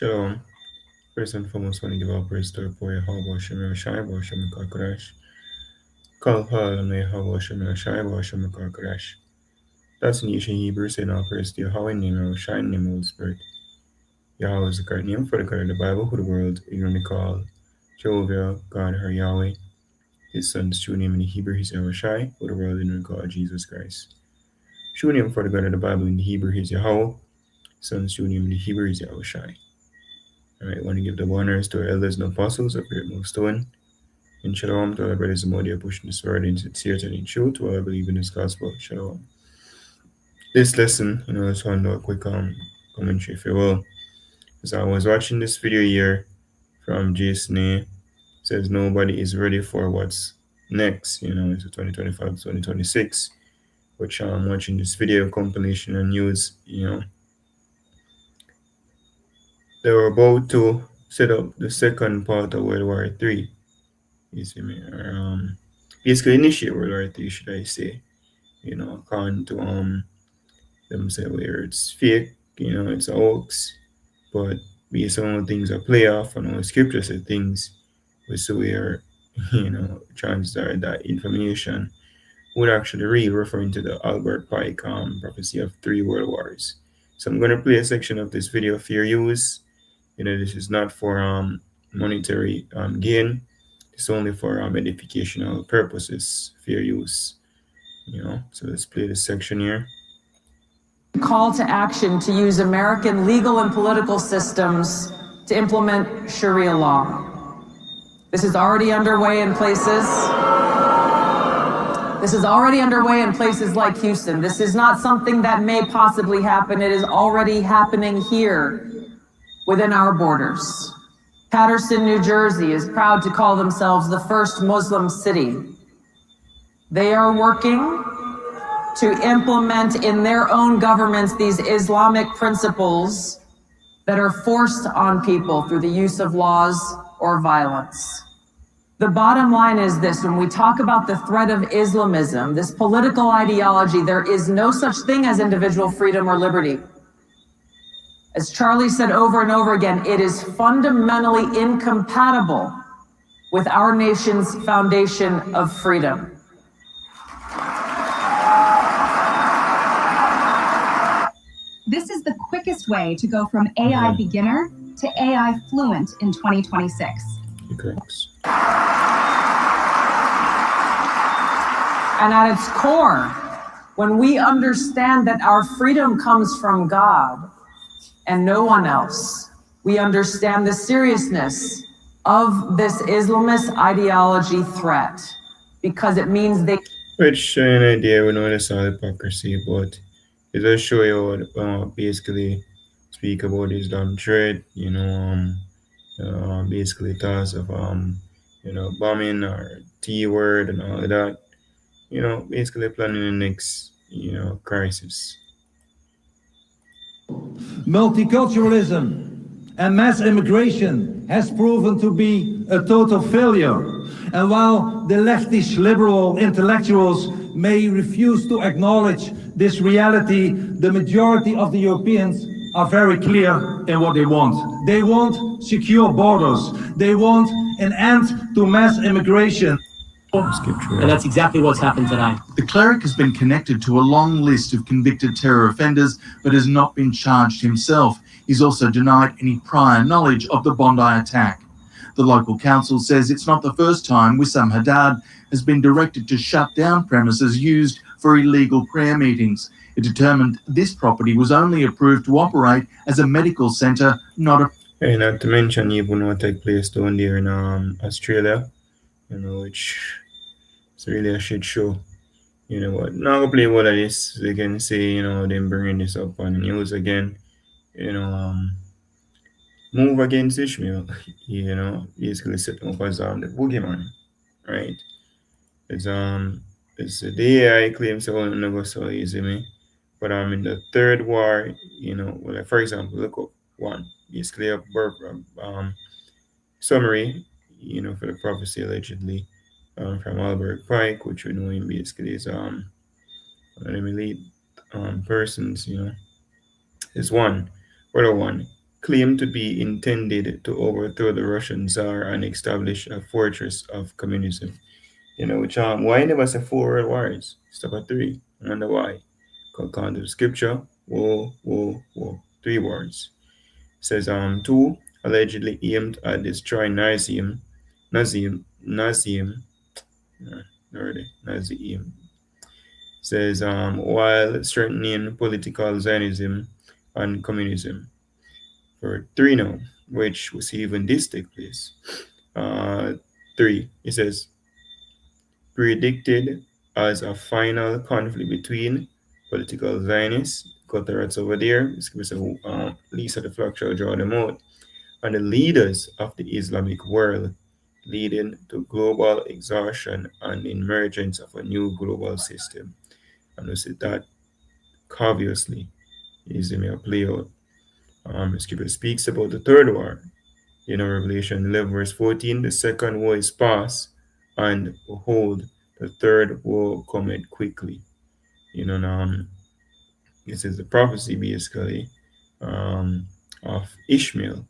Shalom. First and foremost, I want to give our praise to our poet, Yahweh Shem Shai, Shem Kakarash. Call Paul, may Yahweh Shem Shai, Shem Kakarash. That's in ancient Hebrew, saying our praise to Yahweh, name Yahweh Shai, name Holy Spirit. Yahweh is the correct name for the God of the Bible, who the world ignorantly called Jehovah, God, her Yahweh. His son's true name in the Hebrew is Yahweh Shai, who the world ignorantly called Jesus Christ. True name for the God of the Bible in the Hebrew is Yahweh. His son's true name in the Hebrew is Yahweh Shai. Alright, I want to give the honors to our elders and apostles of Great Millstone. And shalom to all our brothers and mothers pushing this word in sincerity and in truth to all who believe in this gospel. Shalom. This lesson, I just want to do a quick commentary, if you will. As I was watching this video here from Jason A, says nobody is ready for what's next, it's 2025, 2026. Which I'm watching this video compilation and news, they were about to set up the second part of World War III. You see me? Or basically initiate World War III, should I say. According to them say where it's fake, it's a hoax. But based on things that play off and all scripture said things, we see where, chances are that information would actually read referring to the Albert Pike prophecy of 3 world wars. So I'm going to play a section of this video for your use. This is not for monetary gain. It's only for educational purposes, for your use. So let's play this section here. Call to action to use American legal and political systems to implement Sharia law. This is already underway in places. This is already underway in places like Houston. This is not something that may possibly happen. It is already happening here within our borders. Paterson, New Jersey is proud to call themselves the first Muslim city. They are working to implement in their own governments these Islamic principles that are forced on people through the use of laws or violence. The bottom line is this: when we talk about the threat of Islamism, this political ideology, there is no such thing as individual freedom or liberty. As Charlie said over and over again, it is fundamentally incompatible with our nation's foundation of freedom. This is the quickest way to go from AI beginner to AI fluent in 2026. Thanks. And at its core, when we understand that our freedom comes from God and no one else, we understand the seriousness of this Islamist ideology threat, because it means they... Which an idea, we know that's all hypocrisy, but it does show you what basically speak about Islam threat, basically thoughts of bombing or T word and all of that. Basically planning the next, crisis. Multiculturalism and mass immigration has proven to be a total failure. And while the leftist liberal intellectuals may refuse to acknowledge this reality, the majority of the Europeans are very clear in what they want. They want secure borders. They want an end to mass immigration. And that's exactly what's happened tonight. The cleric has been connected to a long list of convicted terror offenders, but has not been charged himself. He's also denied any prior knowledge of the Bondi attack. The local council says it's not the first time Wissam Haddad has been directed to shut down premises used for illegal prayer meetings. It determined this property was only approved to operate as a medical centre, not a... And not to mention even what took place down there in Australia, which is really a shit show. What? Now I'll play all of this. They can say, them bringing this up on the news again. Move against Ishmael. Basically setting up as the boogeyman, right? It's the AI claims to never so easy, me. But in the third war, like for example, look up one. Basically a summary, for the prophecy allegedly from Albert Pike, which we know him basically is one of the elite persons, is one. Brother one, claimed to be intended to overthrow the Russian Tsar and establish a fortress of communism. Which why never say 4 world wars? Stop at 3. I wonder why. According to the scripture, whoa, whoa, whoa, 3 words. Says 2 allegedly aimed at destroying Nazim, already Nazim. Says while strengthening political Zionism and communism. For 3 now, which we see even this take place. 3, it says predicted as a final conflict between political Zionists, got the rats over there, Lisa the Flock shall draw them out, and the leaders of the Islamic world, leading to global exhaustion and emergence of a new global system. And we see that obviously is a play out. Scripture speaks about the 3rd war. Revelation 11 verse 14, the 2nd war is past, and behold, the 3rd war cometh quickly. This is the prophecy basically of Ishmael.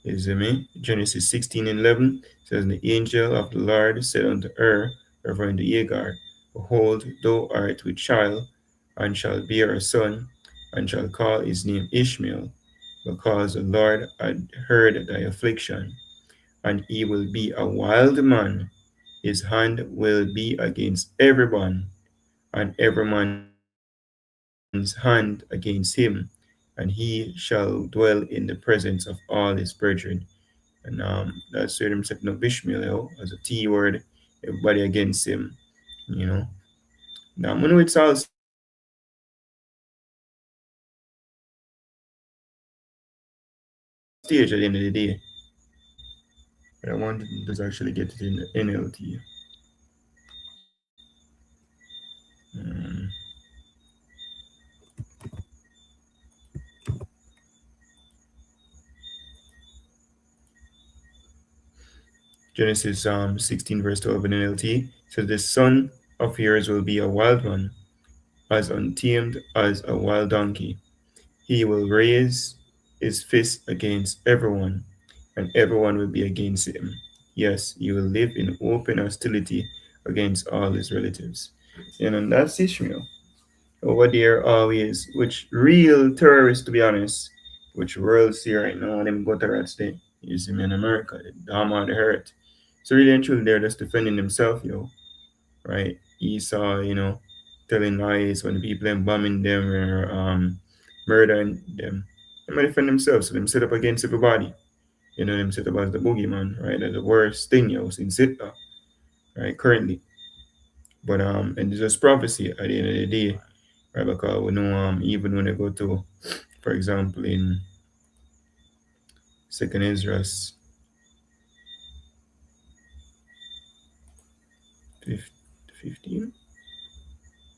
Genesis 16:11 says, the angel of the Lord said unto her, referring to Hagar, behold, thou art with child, and shall bear a son, and shall call his name Ishmael, because the Lord had heard thy affliction, and he will be a wild man. His hand will be against everyone, and every man's hand against him, and he shall dwell in the presence of all his brethren. And that's where them setting up Ishmael as a T word, everybody against him. Now I know it's all stage at the end of the day. But I wanted to actually get it in the NLT. Genesis 16 verse 12 in NLT says, the son of yours will be a wild man, as untamed as a wild donkey. He will raise his fist against everyone, and everyone will be against him. Yes, he will live in open hostility against all his relatives. And that's Ishmael. Over there always, which real terrorists, to be honest, which world see right now, them gutter rats there, you see me in America, the damn the hurt. So really and truly they're just defending themselves, right? Esau, telling lies when the people are bombing them or murdering them. They might defend themselves, so them set up against everybody. Them set up as the boogeyman, right? As the worst thing, in Sitna, right? Currently. But and it's just prophecy at the end of the day, right? Because we know even when they go to, for example, in 2nd Ezra 15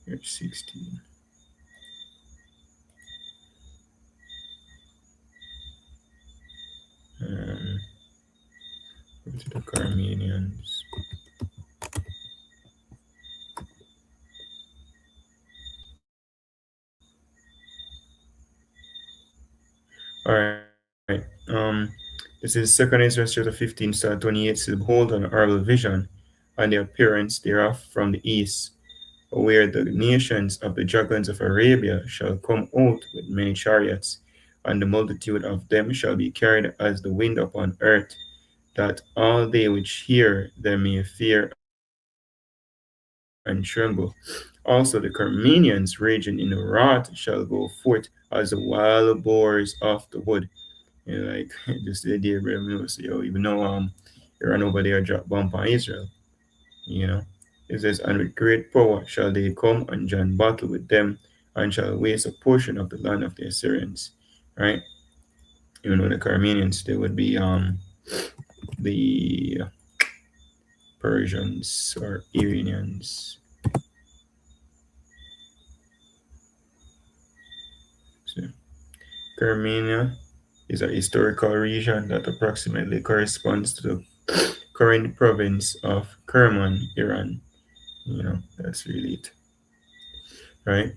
or 16. Go to the Carmenians. All right. This is 2nd Ezra chapter 15, start 28. Says, behold, an horrible vision, and the appearance thereof from the east, where the nations of the dragons of Arabia shall come out with many chariots, and the multitude of them shall be carried as the wind upon earth, that all they which hear them may fear and tremble. Also the Carmenians raging in wrath shall go forth as the wild boars of the wood. Like just the idea, brother, even though they run over there, drop bomb on Israel. It says, and with great power shall they come and join battle with them, and shall waste a portion of the land of the Assyrians. Right? The Carmenians, they would be the Persians or Iranians. So, Carmenia is a historical region that approximately corresponds to the current province of Kerman, Iran. That's really it. Right?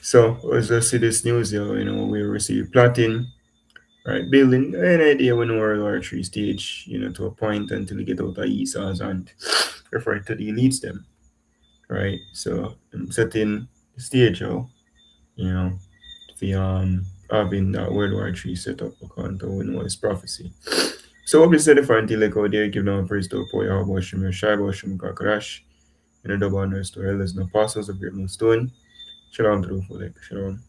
So, let's just see this news here. We receive plotting right? Building an idea when World War III stage, to a point until you get out of Esau's and referring to the elites them, right? So setting the stage out, for having that World War III set up account of we know his prophecy. So what we said if until like out there give them praise to Poya about Shimmer Shai about Shimmer Crash, double honors to elders and apostles of Great Stone. Shalom to the full, shalom.